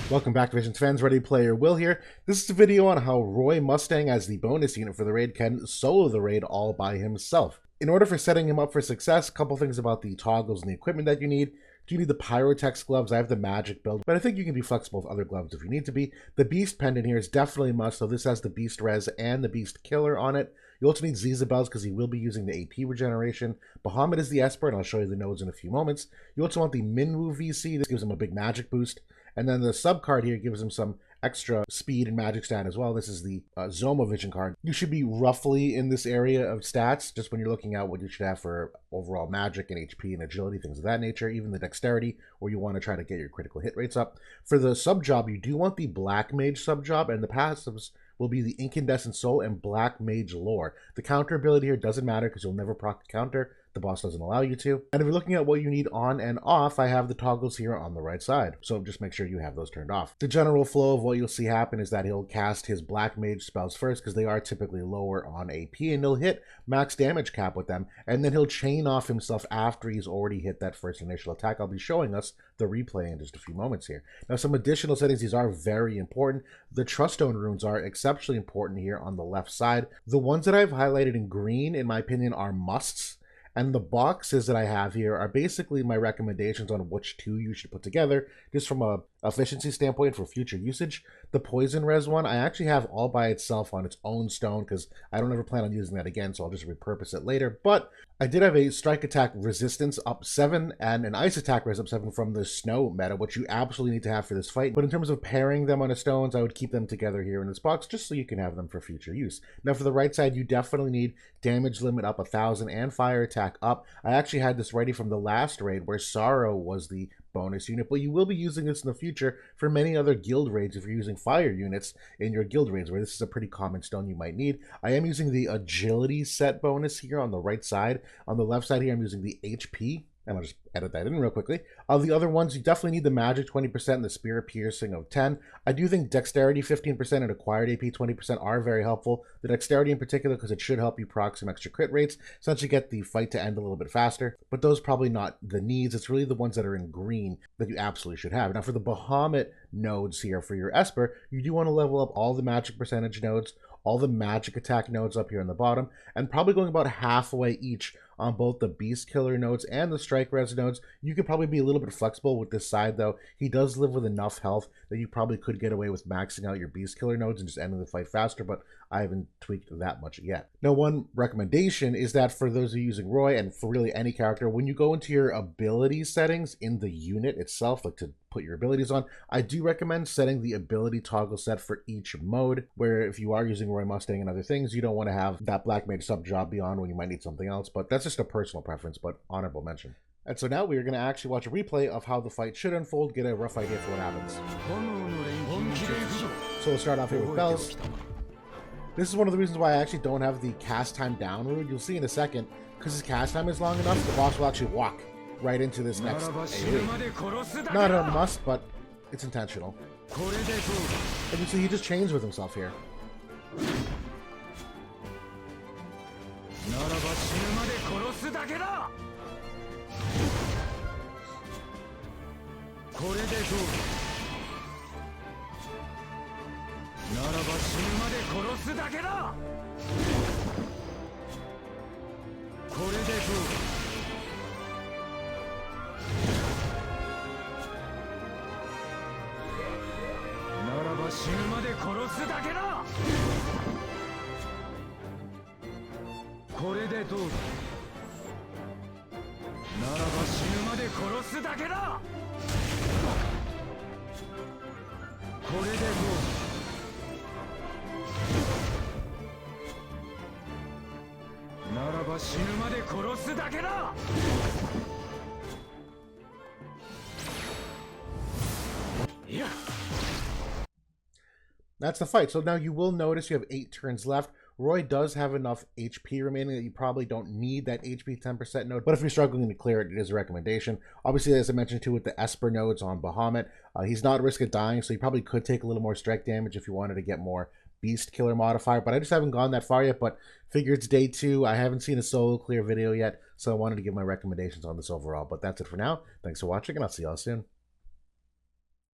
Welcome back, Visions fans. Ready Player Will here. This is a video on how Roy Mustang, as the bonus unit for the raid, can solo the raid all by himself. In order for setting him up for success, a couple things about the toggles and the equipment that you need. Do you need the Pyrotex gloves? I have the magic build, but I think you can be flexible with other gloves if you need to be. The Beast pendant here is definitely a must, so this has the Beast Res and the Beast Killer on it. You also need Zizabels because he will be using the AP regeneration. Bahamut is the Esper, and I'll show you the nodes in a few moments. You also want the Minwu VC. This gives him a big magic boost. And then the sub card here gives him some extra speed and magic stat as well. This is the Zoma Vision card. You should be roughly in this area of stats, just when you're looking at what you should have for overall magic and HP and agility, things of that nature, even the dexterity, where you want to try to get your critical hit rates up. For the sub job, you do want the Black Mage sub job, and the passives will be the Incandescent Soul and Black Mage Lore. The counter ability here doesn't matter because you'll never proc a counter. The boss doesn't allow you to. And if you're looking at what you need on and off, I have the toggles here on the right side. So just make sure you have those turned off. The general flow of what you'll see happen is that he'll cast his Black Mage spells first because they are typically lower on AP, and he'll hit max damage cap with them. And then he'll chain off himself after he's already hit that first initial attack. I'll be showing us the replay in just a few moments here. Now, some additional settings, these are very important. The Truststone runes are exceptionally important here on the left side. The ones that I've highlighted in green, in my opinion, are musts. And the boxes that I have here are basically my recommendations on which two you should put together, just from a efficiency standpoint for future usage. The Poison Res one, I actually have all by itself on its own stone because I don't ever plan on using that again, so I'll just repurpose it later. But I did have a Strike Attack Resistance up 7 and an Ice Attack Res up 7 from the Snow meta, which you absolutely need to have for this fight. But in terms of pairing them on the stones, I would keep them together here in this box just so you can have them for future use. Now for the right side, you definitely need Damage Limit up 1,000 and Fire Attack up. I actually had this ready from the last raid where Sorrow was the bonus unit, but you will be using this in the future for many other guild raids if you're using fire units in your guild raids, where this is a pretty common stone you might need. I am using the agility set bonus here on the right side. On the left side here, I'm using the HP, and I'll just edit that in real quickly. The other ones, you definitely need the magic 20% and the spirit piercing of 10. I do think dexterity 15% and acquired AP 20% are very helpful. The dexterity in particular, because it should help you proc some extra crit rates, essentially get the fight to end a little bit faster. But those probably not the needs. It's really the ones that are in green that you absolutely should have. Now for the Bahamut nodes here for your Esper, you do want to level up all the magic percentage nodes, all the magic attack nodes up here on the bottom, and probably going about halfway each on both the Beast Killer nodes and the Strike Res nodes. You could probably be a little bit flexible with this side, though. He does live with enough health that you probably could get away with maxing out your Beast Killer nodes and just ending the fight faster, but I haven't tweaked that much yet. Now, one recommendation is that for those who are using Roy, and for really any character, when you go into your ability settings in the unit itself, like to put your abilities on, I do recommend setting the ability toggle set for each mode, where if you are using Roy Mustang and other things, you don't want to have that Black Mage sub job beyond when you might need something else, but that's just a personal preference, but honorable mention. And so now we are going to actually watch a replay of how the fight should unfold, get a rough idea for what happens. So we'll start off here with Bells. This is one of the reasons why I actually don't have the cast time down rune. You'll see in a second, because his cast time is long enough, the boss will actually walk right into this next AoE. Not a must, but it's intentional. And you see he just chains with himself here. That's the fight. So now you will notice you have 8 turns left. Roy does have enough HP remaining that you probably don't need that HP 10% node, but if you're struggling to clear it, it is a recommendation. Obviously, as I mentioned too, with the Esper nodes on Bahamut, he's not at risk of dying, so you probably could take a little more strike damage if you wanted to get more Beast Killer modifier, but I just haven't gone that far yet. But figure it's day 2. I haven't seen a solo clear video yet, so I wanted to give my recommendations on this overall. But that's it for now. Thanks for watching, and I'll see y'all soon.